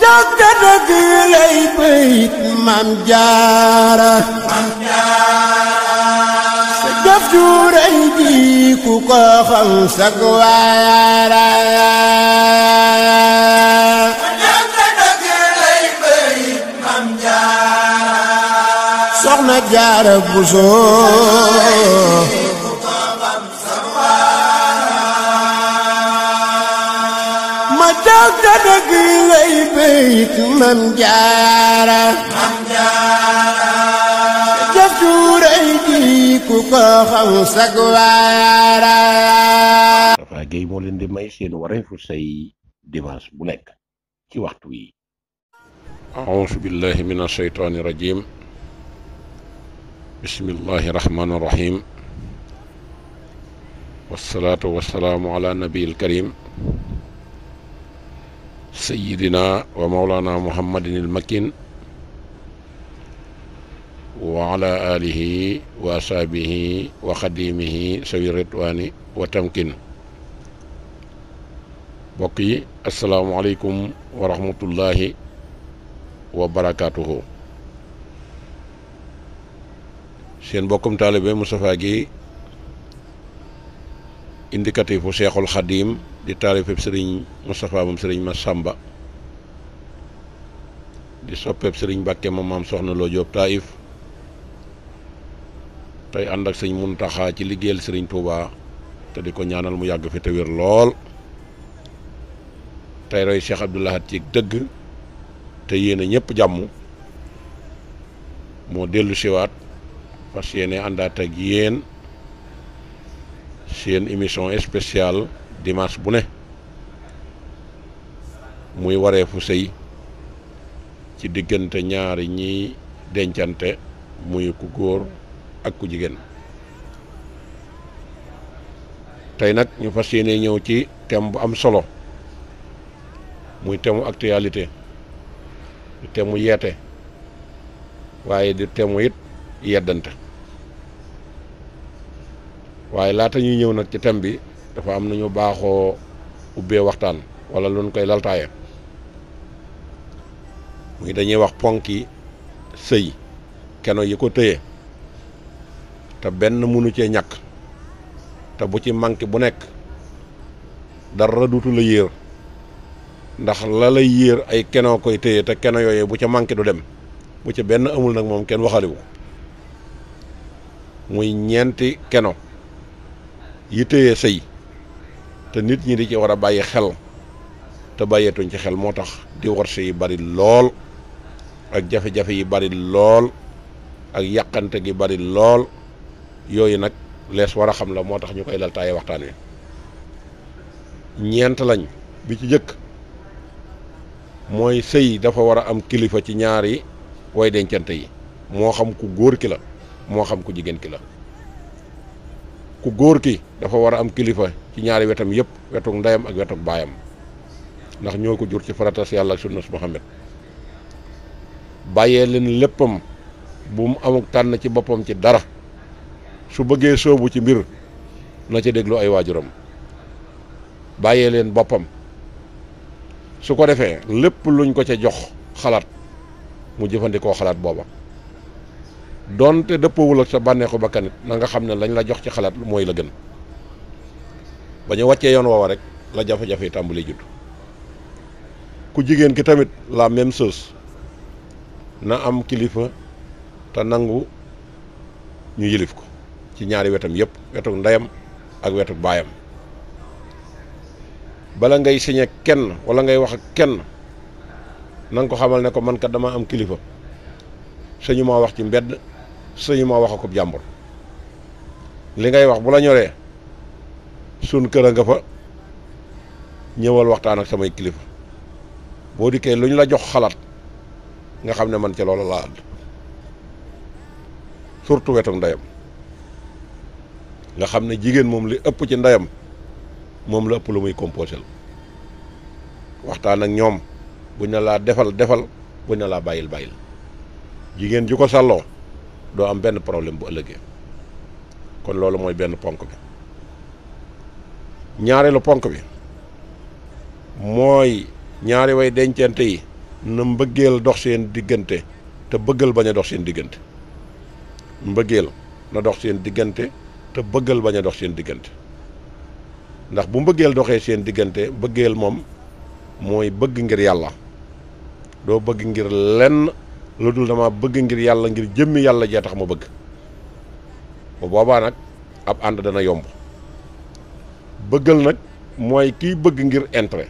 dëgg lay bayit Maam Jaara sa jëf ju rëy ji ku ko xam sag waara dëgg lay bayit Maam Jaara Soxna Jaara Buso dëgg lay bayit Maam Jaara jëf ju rëy ji ku ko xam sag waara. Tafa Gueye moo leen di may seen wareefu say dimanche bu nekk ci waxtu wi. A'uuzu billahi mina shaytaani rajiim. Bismillahi rahmaani rahiim. Wassalaatu wassalaamu ala nabiyil kariim. Sayyidina wa mawlana muhammadin al-makin wa ala alihi wa ashabihi wa xadimihi sawi ridwani wa tamkin. mbokk yi asalaamualeykum wa rahmatullahi wa barakaatuhu. seen mbokkum taalibe Moustapha Gueye indicatifu Cheikhul Khadim di taalifeb sëriñ Moustapha moom sëriñ Massamba di soppeeb sëriñ Mbàkke moom maam soxna Lo Jóob Taïf tey ànd ak sëñ Muntaxa ci liggéeyal sëriñ Touba te di ko ñaanal mu yàgg fi te wér lool tey roy Cheikh Abdou Lahad ci dëgg te yéene ñëpp jàmm moo dellu siwaat parce que yéene àndaat ak yéen seen émission spéciale dimanche bu ne muy wareefu sëy ci diggante ñaari ñiy dencante muy ku góor ak ku jigéen. tey nag ñu fas yéene ñëw ci thème bu am solo muy thème mu actualité di thème mu yeete waaye di thème mu it yeddante. waaye laata ñuy ñëw nag ci thème bi dafa am nañu baaxoo ubbee waxtaan wala lu ñu koy laltaaye muy dañuy wax ponki sëy keno yi ko tëye te benn mënu cee ñàkk te bu ci manqué bu nekk dara dutu la yéer ndax la lay yéer ay keno koy tëye te keno yooyu bu ca manqué du dem bu ca benn amul nag moom kenn waxaliwu muy ñeenti keno yi téye sëy te nit ñi di ci war a bàyyi xel te bàyyeetuñ ci xel moo tax divorce yi bari lool ak jafe-jafe yi bari lool ak yàqante gi bari lool yooyu nag lees war a xam la moo tax ñu koy lal taaye waxtaan wi. ñeent lañ bi ci jëkk mooy sëy dafa war a am kilifa ci ñaari way dencante yi moo xam ku góor ki la moo xam ku jigéen ki la. ku góor ki dafa war a am kilifa ci ñaari wetam yëpp wetuk ndeyam ak wetuk baayam ndax ñoo ko jur ci faratas yàlla ak sunnas Muhammad bàyyee leen léppam bu mu amuk tànn ci boppam ci dara su bëggee soobu ci mbir na ca déglu ay waajuram bàyyee leen boppam su ko defee lépp luñ ko ca jox xalaat mu jëfandikoo xalaat booba doonte dëppawul ak sa bànneexu bakkanit na nga xam ne lañ la jox ci xalaat mooy la gën ba ñu wàccee yoon woowa rek la jafe-jafe yi tàmbali judd. ku jigéen ki tamit la même chose na am kilifa te nangu ñu yilif ko ci ñaari wetam yëpp wetuk ndeyam ak wetuk baayam bala ngay signé kenn wala ngay wax ak kenn na nga ko xamal ne ko man kat dama am kilifa sañu maa wax ci mbedd sañu maa wax akub jàmbur li ngay wax bu la ñoree sun kër a nga fa ñëwal waxtaan ak samay kilifa boo dikkee lu ñu la jox xalaat nga xam ne man ca loolu laa ànd surtout wetu ndeyam nga xam ne jigéen moom li ëpp ci ndeyam moom la ëpp lu muy composé waxtaan ak ñoom buñ ne laa defal buñ ne laa bàyyil jigéen ju ko sàlloo doo am benn problème bu ëllëgee kon loolu mooy benn ponk bi. ñaareelu ponk bi mooy ñaari way dencante yi na mbëggeel dox seen diggante te bëggal bañ a dox seen diggante. mbëggeel na dox seen diggante te bëggal bañ a dox seen diggante ndax bu mbëggeel doxee seen diggante bëggeel moom mooy bëgg ngir yàlla doo bëgg ngir lenn lu dul dama bëgg ngir yàlla ngir jëmmi yàlla jee tax ma bëgg bu boobaa nag ab ànd dana yomb. bëggal nag mooy kiy bëgg ngir intérêt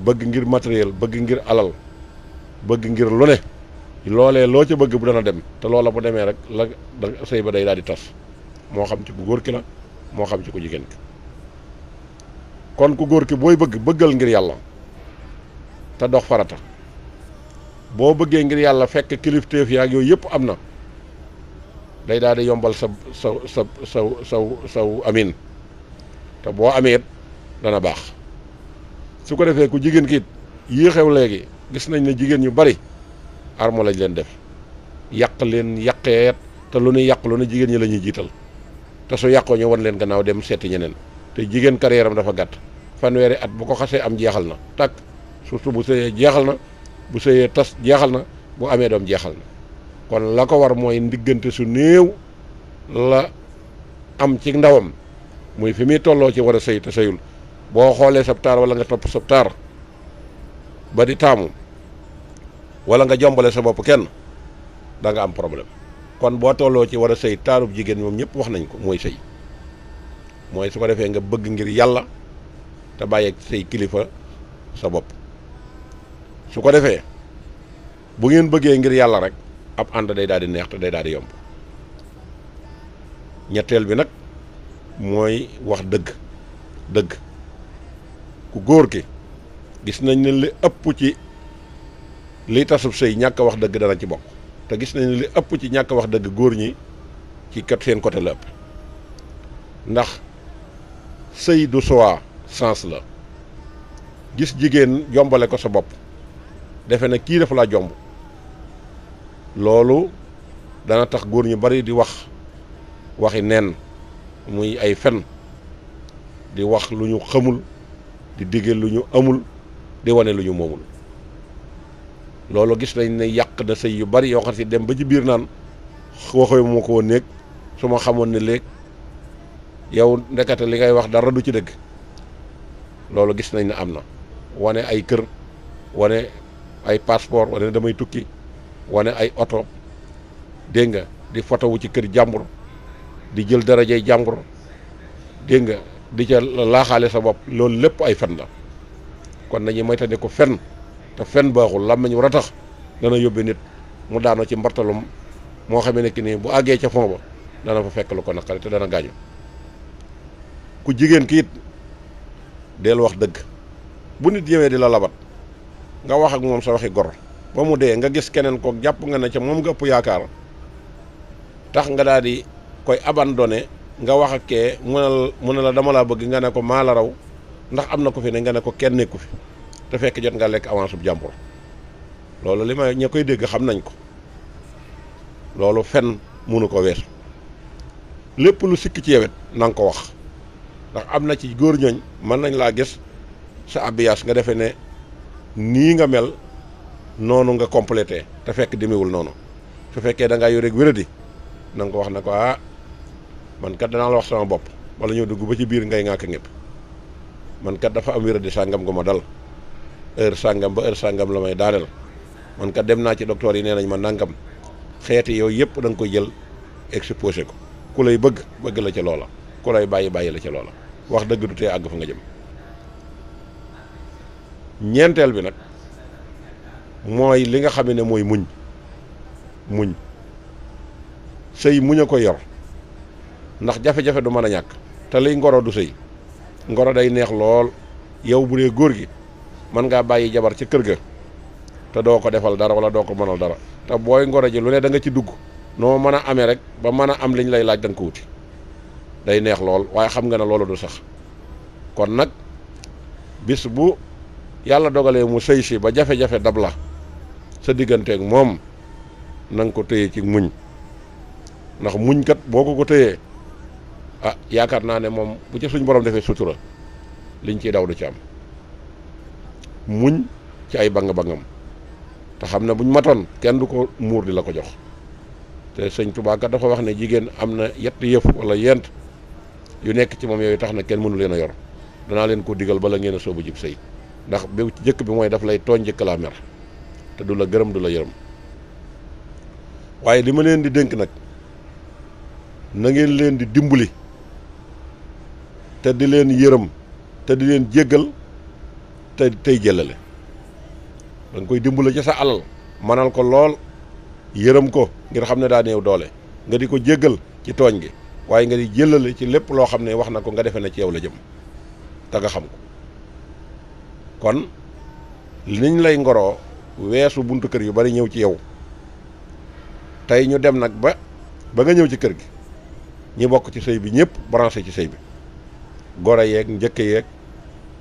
bëgg ngir matériel bëgg ngir alal bëgg ngir lu ne loolee loo ca bëgg bu dana dem te loola bu demee rek la sëy ba day daal di tas moo xam ci ku góor ki la moo xam ci ku jigéen ki. kon ku góor ki booy bëggal ngir yàlla te dox farata boo bëggee ngir yàlla fekk kilifteef yaag yooyu yëpp am na day daal di yombal saw amin te boo amee it dana baax. su ko defee ku jigéen ki it yii xew léegi gis nañ ne jigéen ñu bari armo lañ leen def yàq leen yàqeet te lu ñuy yàq lu ne jigéen ñi la ñuy jiital te su yàqoo ñu wan leen gannaaw dem seeti ñeneen te jigéen carrière am dafa gàtt fanweeri at bu ko xasee am jeexal na takk surtout bu sëyee jeexal na bu sëyee tas jeexal na bu amee doom jeexal na kon la ko war mooy ndiggante su néew la am ci ndawam muy fi muy tolloo ci war a sëy te sëyul boo xoolee sab taar wala nga topp sab taar ba di taamu wala nga jombale sa bopp kenn da nga am problème. kon boo tolloo ci war a sëy taarub jigéen moom ñëpp wax nañ ko mooy sëy mooy su ko defee nga bëgg ngir yàlla te bàyyeeg say kilifa sa bopp. su ko defee bu ngeen bëggee ngir yàlla rek ab ànd day daal di neex te day daal di yomb. ñetteel bi nag mooy wax dëgg ku góor ki gis nañ ne li ëpp ci liy tasub sëy ñàkk wax dëgg dana ci bokk te gis nañ ne li ëpp ci ñàkk wax dëgg góor ñi ci kat seen côté la ëpp ndax sëy du choix sens la. gis jigéen jombale ko sa bopp defe na kii dafa laa jomb loolu dana tax góor ñu bari di waxi neen muy ay fen di wax lu ñu xamul di digge lu ñu amul di wane lu ñu moomul. loolu gis nañ ne yàq na sëy yu bari yoo xam si dem ba ci biir naan waxee moo ko woon néeg su ma xamoon ne léegi yow ndekete li ngay wax dara du ci dëgg. loolu gis nañ ne am na wane ay kër wane ay passeport wane damay tukki wane ay oto dégg nga di photo wu ci kër jàmbur di jël darajay jàmbur dégg nga di ca laaxaale sa bopp loolu lépp ay fen la. kon nañu moytandi ko fen te fen baaxul làmmiñ war a tax dana yóbbe nit mu daano ci mbartalum moo xamee ne ki nii bu àggee ca fond ba dana fa fekk lu ko naqari te dana gaañu. ku jigéen ki it del wax dëgg bu nit ñëwee di la labat nga wax ak moom sa waxi gor ba mu dee nga gis keneen ko jàpp nga ne ca moom nga ëpp yaakaar tax nga daal di koy abandonné nga wax ak kee mu ne la dama laa bëgg nga ne ko maa la raw ndax am na ko fi ne nga ne ko kenn nekku fi te fekk jot nga lekk avance bu jàmbur. loolu li may ña koy dégg xam nañ ko loolu fen munu ko weesu. lépp lu sikk ci yewet na nga ko wax ndax am na ci góor ñooñ mën nañ laa gis sa habillage nga defee ne nii nga mel noonu nga complété te fekk demewul noonu. su fekkee da ngaa yore rek wéradi na nga ko wax ne ko ah man kat danaa la wax sama bopp wala ñëw dugg ba ci biir ngay ŋàkk ñëpp man kat dafa am wéradi sàngam gu ma dal heure sàngam ba heure sàngam la may daaneel man kat dem naa ci docteur yi nee nañ ma nangam xeeti yooyu yëpp da nga koy jël exposé ko ku lay bëgg la ca loola ku lay bàyyi la ca loola wax dëgg du tee àgg fa nga jëm. ñeenteel bi nag mooy li nga xam ne mooy muñ sëy muñ a ko yor ndax jafe-jafe du mën a ñàkk te liy ngoro du sëy ngoro day neex lool yow bu dee góor gi mën ngaa bàyyi jabar ca kër ga te doo ko defal dara wala doo ko mënal dara te booy ngoro ji lu ne da nga ci dugg noo mën a amee rek ba mën a am liñ lay laaj da nga ko wuti day neex lool waaye xam nga ne loolu du sax. kon nag bis bu yàlla dogalee mu sëy si ba jafe-jafe dab la sa digganteeg moom na nga ko téye ci muñ ndax muñ kat boo ko téyee ah yaakaar naa ne moom bu ci suñ borom defee sutura liñ ciy daw du ci am muñ ci ay bang-bangam te xam ne buñ matoon kenn du ko muur di la ko jox te sëñ Tuubaa kat dafa wax ne jigéen am na yetti yëf wala yent yu nekk ci moom yooyu tax na kenn mënu leen a yor danaa leen ko digal bala ngeen a soobu jib sëy ndax bi ci jëkk bi mooy daf lay tooñ jëkk laa mer te du la gërëm du la yërëm waaye li ma leen di dénk nag na ngeen leen di dimbali te di leen yërëm te di leen jéggal te tey jëlale da nga koy dimbali ci sa alal manal ko lool yërëm ko ngir xam ne daa néew doole nga di ko jéggal ci tooñ gi waaye nga di jëlale ci lépp loo xam ne wax na ko nga defee ne ci yow la jëm te nga xam ko kon liñ lay ngoroo weesu buntu kër yu bari ñëw ci yow tey ñu dem nag ba nga ñëw ci kër gi ñi bokk ci sëy bi ñëpp branché ci sëy bi goro yeeg njëkk yeeg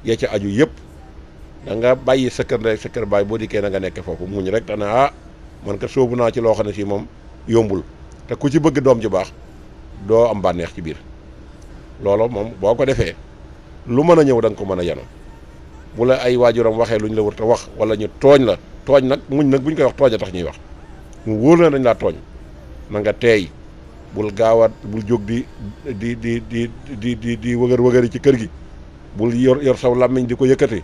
ya ca aju yëpp da nga bàyyi sa kër ndey sa kër baay boo dikkee na nga nekke foofu muñ rek te ne man ka sóobu naa ci loo xam ne si moom yombul te ku ci bëgg doom ju baax doo am bànneex ci biir loolu moom boo ko defee lu mën a ñëw da nga ko mën a yanu bu la ay waajuram waxee lu ñu la wër te wax wala ñu tooñ la tooñ nag muñ nag bu ñu koy wax tooñ a tax ñuy wax mu wóor na dañ laa tooñ na nga teey bul gaawaat bul jóg di wëgër ci kër gi bul yor saw làmmiñ di ko yëkkati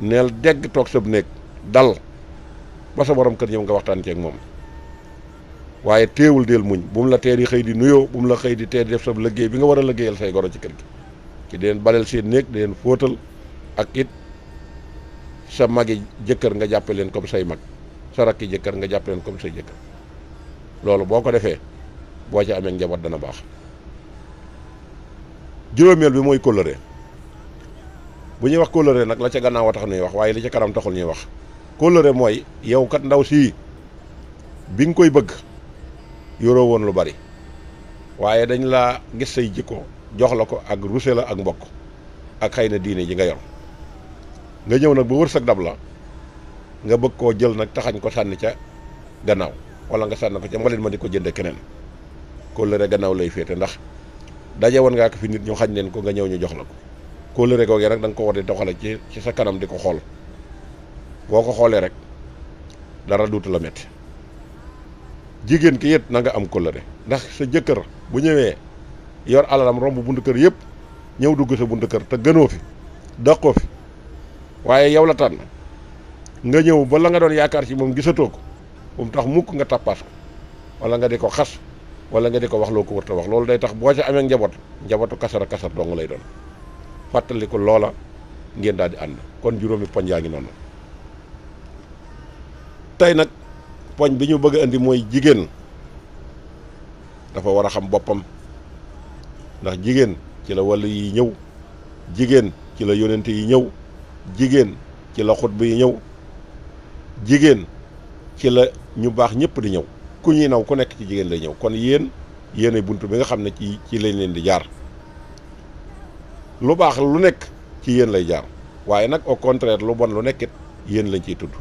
neel dégg toog sab néeg dal ba sa borom kër ñëw nga waxtaan ceeg moom waaye teewul del muñ bu mu la tee di xëy di nuyoo bu mu la xëy di tee di def sa liggéey bi nga war a liggéeyal say goro ci kër gi ci di leen baleel seen néeg di leen fóotal ak it sa magi jëkkër nga jàppe leen comme say mag sa rakki jëkkër nga jàppe leen comme say jëkkër loolu boo ko defee boo ci amee njaboot dana baax juróomeel bi mooy kóllëre bu ñuy wax kóllëre nag la ca gannaaw a tax ñuy wax waaye li ca kanam taxul ñuy wax kóllëre mooy yow kat ndaw sii bi nga koy bëgg yoroo woon lu bari waaye dañ laa gis say jikko jox la ko ak ruse la ak mbokk ak xëy na diine ji nga yor nga ñëw nag ba wërsëg dab la nga bëgg koo jël nag taxañ ko sànni ca gannaaw wala nga sànni ko ca mbalit ma di ko jënde keneen kóllëre gannaaw lay féete ndax daje woon ngaa ko fi nit ñu xañ leen ko nga ñëw ñu jox la ko kóllëre googee nag da nga ko war di doxale ci sa kanam di ko xool boo ko xoolee rek dara duutu la metti jigéen ki it na nga am kóllëre ndax sa jëkkër bu ñëwee yor alalam romb buntu kër yëpp ñëw dugg sa buntu kër te gënoo fi daqoo fi waaye yow la tànn nga ñëw ba la nga doon yaakaar ci moom gisatoo ko bu mu tax mukk nga tappaas ko wala nga di ko xas wala nga di ko wax loo ko wërta wax loolu day tax boo ca amee njabootu kasara kasar dong lay doon fàttali ko loola ngeen daal di ànd kon juróomi poñ yaa ngi noonu tey nag poñ bi ñu bëgg a indi mooy jigéen dafa war a xam boppam ndax jigéen ci la wàll yi ñëw jigéen ci la yonente yi ñëw jigéen ci la xutba yi ñëw jigéen ci la ñu baax ñëpp di ñëw ku ñuy naw ku nekk ci jigéen lay ñëw kon yéenay bunt bi nga xam ne ci lañ leen di jaar lu baax lu nekk ci yéen lay jaar waaye nag au contraire lu bon lu nekkit yéen lañ ciy tudd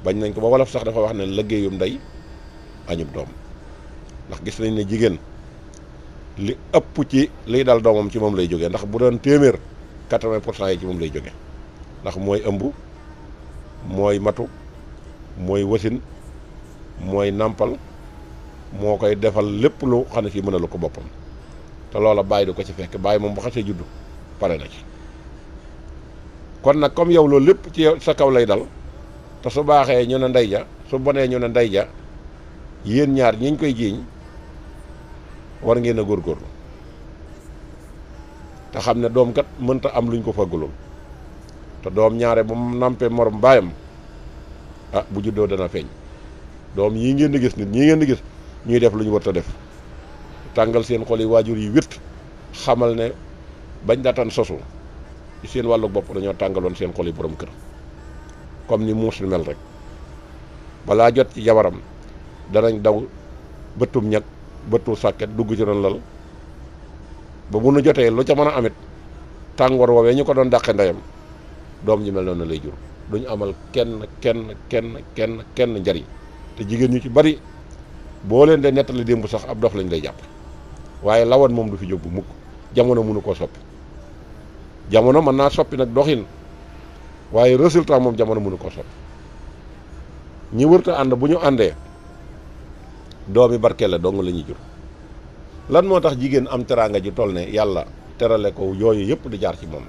bañ nañ ko ba wolof sax dafa wax ne liggéeyum ndey añub doom ndax gis nañ ne jigéen li ëpp ci liy dal doomam ci moom lay jógee ndax bu doon téeméer 80% yi ci moom lay jóge ndax mooy ëmb mooy matu mooy wasin mooy nàmpal moo koy defal lépp lu xam ne si mënalu ko boppam te loola bàyyi du ko ci fekk bàyyi moom bu xasee juddu pare na ci kon nag comme yow loolu lépp ci sa kaw lay dal te su baaxee ñu ne ndey ja su bonee ñu ne ndey ja yéen ñaar ñiñ koy jiiñ war ngeen a góorgóorlu te xam ne doom kat mënta am luñ ko faggulul te doom ñaare bu mu nampee morom baayam bu juddoo dana feeñ doom yii ngeen di gis nit ñii ngeen di gis ñuy def lu ñu war a def tàngal seen xol yi waajur yi wét xamal ne bañ daataan sosu ci seen wàllu bopp dañoo tàngaloon seen xol yi borom kër comme ni muus mel rek balaa jot ci jabaram danañ daw bëttum ñag bëttu sàkket dugg ci ron lal ba bu nu jotee lu ca mën a amit tàngoor woowee ñu ko doon dàqe ndeyam doom ji mel noonu lay jur duñu amal kenn njariñ te jigéen ñu ci bari boo leen de nettali démb sax ab dof lañ lay jàpp waaye lawan moom du fi jóg bu mukk jamono mënu koo soppi jamono mën naa soppi nag doxin waaye résultat moom jamono mënu koo soppi ñi wërta ànd bu ñu àndee doomi barke la dong la ñuy jur. lan moo tax jigéen am teraanga ji toll ne yàlla terale ko yooyu yëpp di jaar ci moom,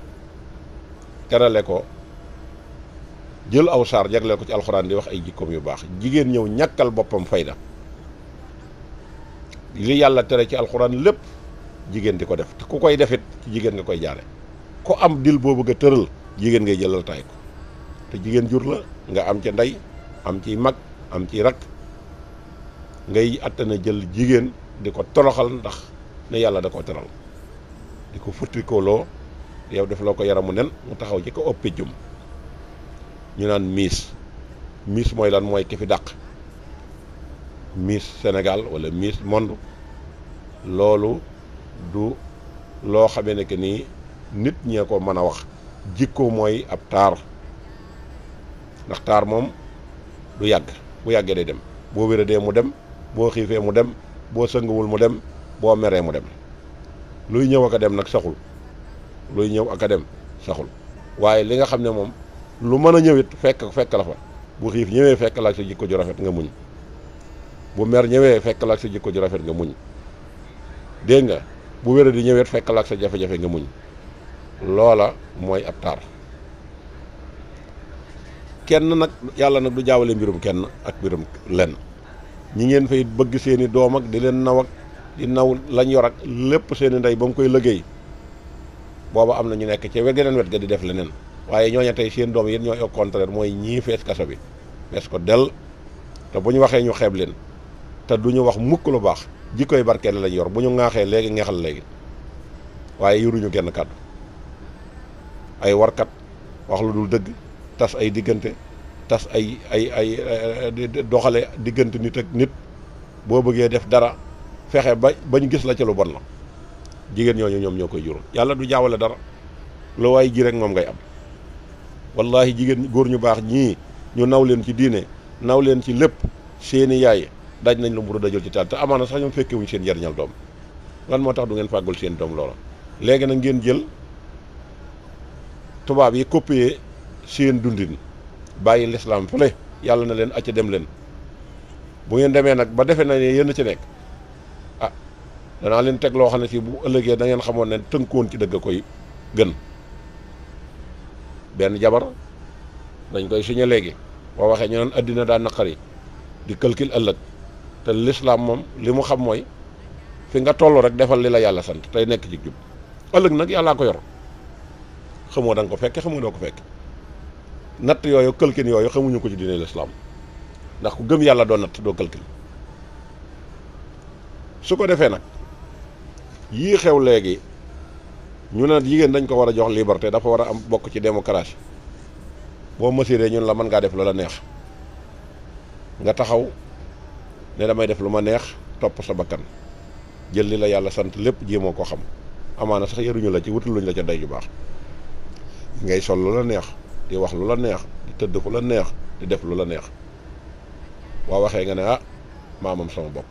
terale ko jël aw saar jagleel ko ci alxuraan di wax ay jikkoom yu baax. jigéen ñëw ñàkkal boppam fayda, li yàlla tere ci alxuraan lépp jigéen di ko def te ku koy defit ci jigéen nga koy jaare. ku am dil boo bëgg a tëral jigéen ngay jëlal tay ko, te jigéen jur la nga am ca ndey, am ciy mag, am ciy rak, ngay attana jël jigéen di ko toroxal ndax ne yàlla da ko teral, di ko futtikoloo yow def loo ko yaramu nen mu taxaw ci ko ëpp jum. ñu naan miis mooy lan? mooy ki fi dàq, miis Sénégal wala miis monde. loolu du loo xamee ne que nii nit ñee ko mën a wax. jikko mooy ab taar, ndax taar moom du yàgg, bu yàggee day dem. boo wéradee mu dem, boo xiifee mu dem, boo sëngawul mu dem, boo meree mu dem. luy ñëw ak a dem nag saxul, luy ñëw ak a dem saxul. waaye li nga xam ne moom lu mën a ñëwit fekk la fa. bu xiif ñëwee fekk la ak sa jikko ju rafet nga muñ, bu mer ñëwee fekk la ak sa jikko ju rafet nga muñ, dégg nga. bu wéradi ñëwee fekk la ak sa jafe-jafe nga muñ. loola mooy ab taar. kenn nag yàlla nag du jaawale mbirum kenn ak mbirum lenn. ñi ngeen fay bëgg seeni doom ak di leen naw ak di naw lañ yor ak lépp seeni ndey ba mu koy liggéey, booba am na ñu nekk ci geneen wet ga di def leneen. waaye ñooña tey seen doom yi ñooy au contraire mooy ñii fees kaso bi fees ko del, te bu ñu waxee ñu xeeb leen, te du ñu wax mukk lu baax. jikkoy barkeel lañ yor, bu ñu ŋaaxee léegi ngeexal léegi, waaye yoruñu genn kàddu. ay warkat, wax lu dul dëgg, tas ay diggante, tas ay doxale diggante nit ak nit. boo bëggee def dara fexe bañ gis la ci lu bon la. jigéen ñooñu ñoom ñoo koy jur. yàlla du jaawale dara, lu waay ji rek moom ngay am. wallahi jigéen góor ñu baax ñii ñu naw leen ci diine, naw leen ci lépp, seeni yaay daj nañ lu mburu dajul ci taal, te amaana sax ñoom fekkewuñ seen njariñal doom. lan moo tax du ngeen fàggul seen doom loola? léegi nag ngeen jël tubaab yi copier seen dundin, bàyyi lislaam fële. yàlla na leen acca dem leen. bu ngeen demee nag ba defee na ne yéen ci nekk, ah danaa leen teg loo xam ne si bu ëllëgee da ngeen xamoon ne tënkoon ci dëgg koy gën. benn jabar dañ koy signé léegi, boo waxee ñu naan addina daa naqari di calcul ëllëg, te lislaam moom li mu xam mooy fi nga toll rek defal li la yàlla sant tey nekk ci jub. ëllëg nag yàllaa ko yor, xamoo da nga ko fekke xamoo doo ko fekk. natt yooyu calcul yooyu xamuñu ko ci diine lislaam, ndax ku gëm yàlla doo natt doo calcul. su ko defee nag yii xew léegi ñu ne jigéen dañ ko war a jox liberté, dafa war a am bokk ci démocratie. boo mesuré ñun la mën ngaa def lu la neex, nga taxaw ne damay def lu ma neex, topp sa bakkan, jël li la yàlla sant lépp jéemoo ko xam. amaana sax yaruñu la ci wutaluñ la ca ndey ju baax. ngay sol lu la neex, di wax lu la neex, di tëdd fu la neex, di def lu la neex. boo waxee nga ne ah maa moom sama bopp,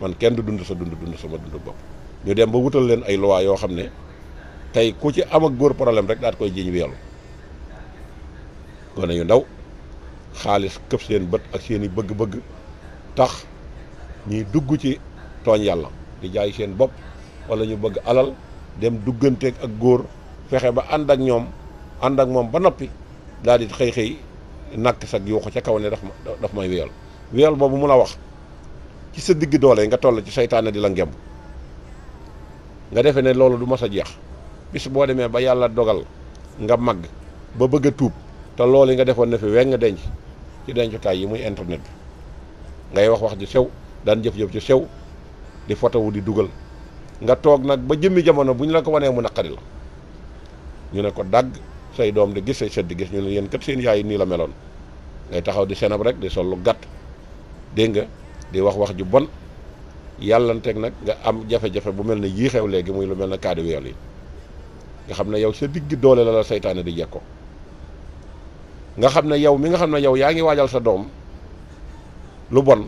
man kenn du dund sa dund sama dund bopp. ñu dem ba wutal leen ay loi yoo xam ne tey ku ci am ak góor problème rek daat koy jiñ weelu. gone yu ndaw xaalis këf seen bët ak seeni bëgg-bëgg tax ñuy dugg ci tooñ yàlla, di jaay seen bopp, wala ñu bëgg alal dem dugganteeg ak góor, fexe ba ànd ak moom ba noppi daal di xëy nakk sag yuuxu ca kaw ne daf may weyal boobu mu la wax ci sa digg doole nga toll ci seytaane di la ngemb, nga defe ne loolu du mas a jeex. bis boo demee ba yàlla dogal nga màgg ba bëgg a tuub, te loolu nga defoon na fi weng denc ci dencukaay yi muy internet bi, ngay wax ju sew, daan jëf-jëf ju sew, di fotowu di dugal, nga toog nag ba jëmmi jamono bu ñu la ko wanee mu naqari la. ñu ne ko dagg say doom di gis, say sët di gis, ñu ne yéen kat seen yaay nii la meloon. ngay taxaw di senab rek di sol lu gàtt, dégg nga, di wax ju bon. yàllanteeg nag nga am jafe-jafe bu mel ne yii xew léegi muy lu mel ne kaadi weel yi, nga xam ne yow sa digg doole la seytaane di jekko. nga xam ne yow mi nga xam ne yow yaa ngi waajal sa doom lu bon,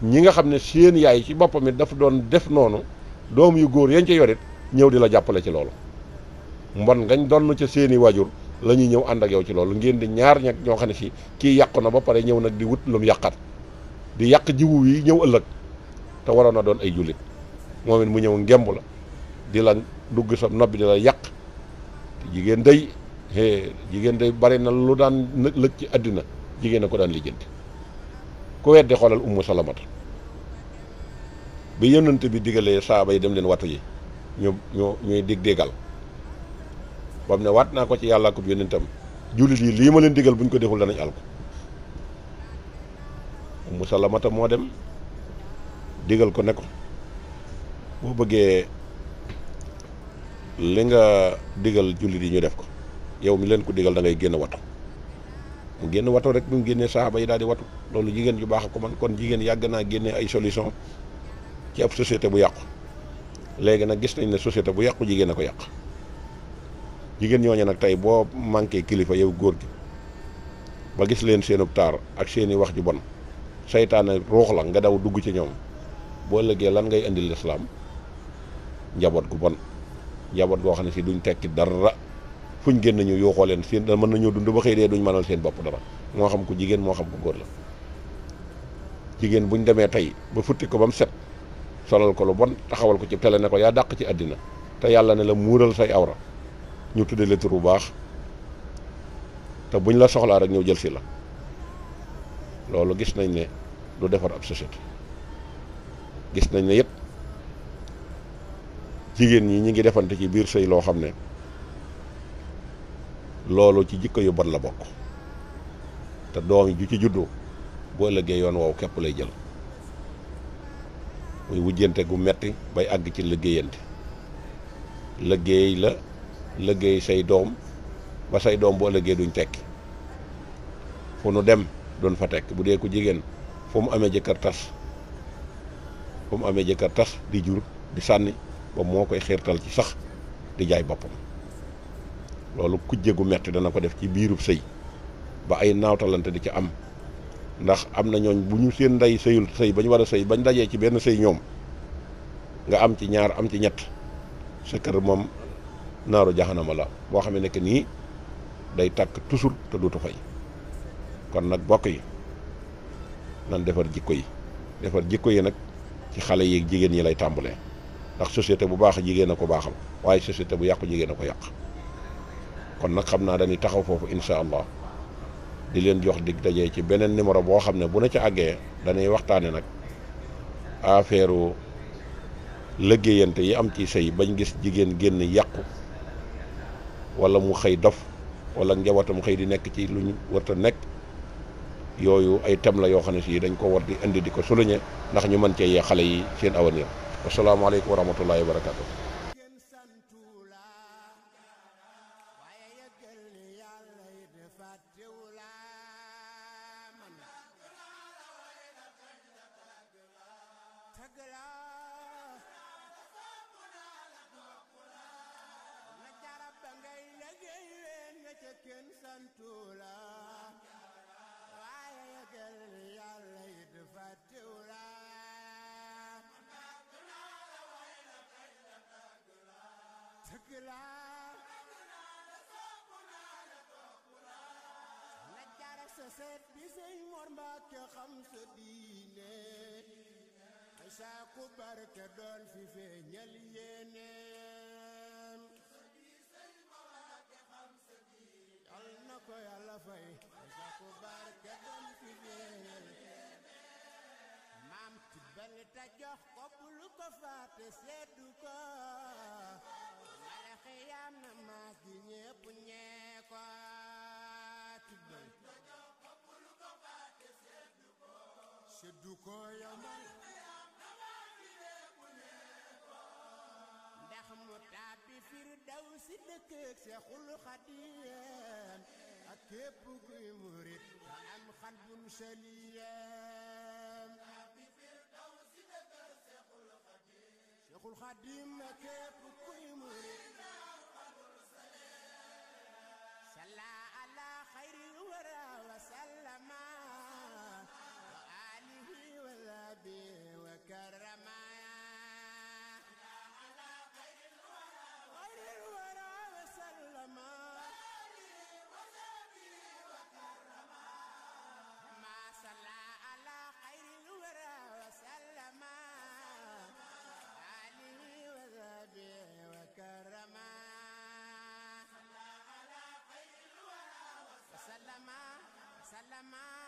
ñi nga xam ne seen yaay ci boppam it dafa doon def noonu, doom yu góor yañ ca yorit ñëw di la jàppale ci loolu. mbon ngañ doon ca seeni waajur la ñuy ñëw ànd ak yow ci loolu ngeen di ñaar ñag ñoo xam ne si kii yàqu na ba pare ñëw nag di wut lu mu yàqat di yàq jiwu yi ñëw ëllëg te waroon a doon ay jullit moom it mu ñëw ngemb la di la dugg sa nopp bi di la yàq jigéen day bari na lu daan lëj ci àddina jigéen a ko daan lijjanti ku weddi xoolal ummu salamata bi yonent bi digalee saaba yi dem leen watu yi ñuy déggal ba mu ne waat naa ko ci yàlla ko yonentam jullit yi lii ma leen digal bu ñu ko deful danañ al ko ummu salamata moo dem digal ko ne ko boo bëggee li nga digal jullit yi ñu def ko yow mi leen ko digal da ngay génn watu mu génn watu rek bi mu génnee saaba yi daal di watu loolu jigéen ju baax ko man kon jigéen yàgg naa génne ay solution ci ab société bu yàqu léegi nag gis nañ ne société bu yàqu jigéen a ko yàq jigéen ñooñu nag tey boo manqué kilifa yow góor gi ba gis leen seenub taar ak seeni wax ju bon saytaane ruux la nga daw dugg ci ñoom boo ëllëgee lan ngay indil lislaam njaboot gu bon njaboot goo xam ne si duñ tekki dara fuñ génn ñu yuuxoo leen seen mën nañoo dund ba xëy dee duñ mënal seen bopp dara moo xam ko jigéen moo xam ko góor la jigéen buñ demee tey ba futti ko ba mu set solal ko lu bon taxawal ko ci télé ne ko yaa dàq ci àddina te yàlla ne la muural say awra ñu tuddee la tur bu baax te buñ la soxlaa rek ñëw jël si la loolu gis nañ ne du defar ab société gis nañ ne yëpp jigéen ñi ngi defante ci biir sëy loo xam ne loolu ci jikko yu bon la bokk te doom yi ju ci juddoo boo ëllëgee yoon woowu képp lay jël muy wujjante gu metti bay àgg ci liggéeyante liggéey say doom ba say doom boo ëllëgee duñ tekki fu nu dem doon fa tekk bu dee ko jigéen fu mu amee jëkkër tas di jur di sànni ba moo koy xiirtal ci sax di jaay boppam loolu kujje gu metti dana ko def ci biirub sëy ba ay naawtalante di ci am ndax am na ñooñ bu ñu seen ndey sëyul sëy bañ war a sëy bañ dajee ci benn sëy ñoom nga am ci ñaar am ci ñett sa kër moom naaru jaxanama la boo xam ne nekk nii day tàkk toujours te duutu fay kon nag bokk yi nan defar jikko yi nag ci xale yi jigéen ñi lay tàmbalee ndax société bu baax jigéen a ko baaxal waaye société bu yàqu jigéen a ko yàq kon nag xam naa dañuy taxaw foofu incha allah di leen jox dig dajee ci beneen numéro boo xam ne bu na ca àggee dañuy waxtaane nag affaire liggéeyante yi am ci sëy bañ gis jigéen génn yàqu wala mu xëy dof wala njabootam xëy di nekk ci lu ñu warta nekk yooyu ay thème la yoo xam ne si dañ ko war di indi di ko souligner ndax ñu mën cee yee xale yi seen avenir wasalaamaaleykum wa rahmatullahi wa barakatu set bi sëñ Mor Mbàkke xam sa diine ay saaku barke doon fi feeñal yéeneem yal na ko yàlla fay ay saaku barke doon fi feeñal maam ci bal ta jox ko bul ko fàtte seddu ko mala xiyam na maas gi ñépp ñee ko tibbal seddu ko yamal ndax mu tàbbi Firdawsi dëkk ak Seexul Xadiim ak képp kuy murit te am xalbun saliim Seexul Xadiim ak képp kuy murit salla ala xayril wara wa sallama وكرما على خير الورى وسلم aadama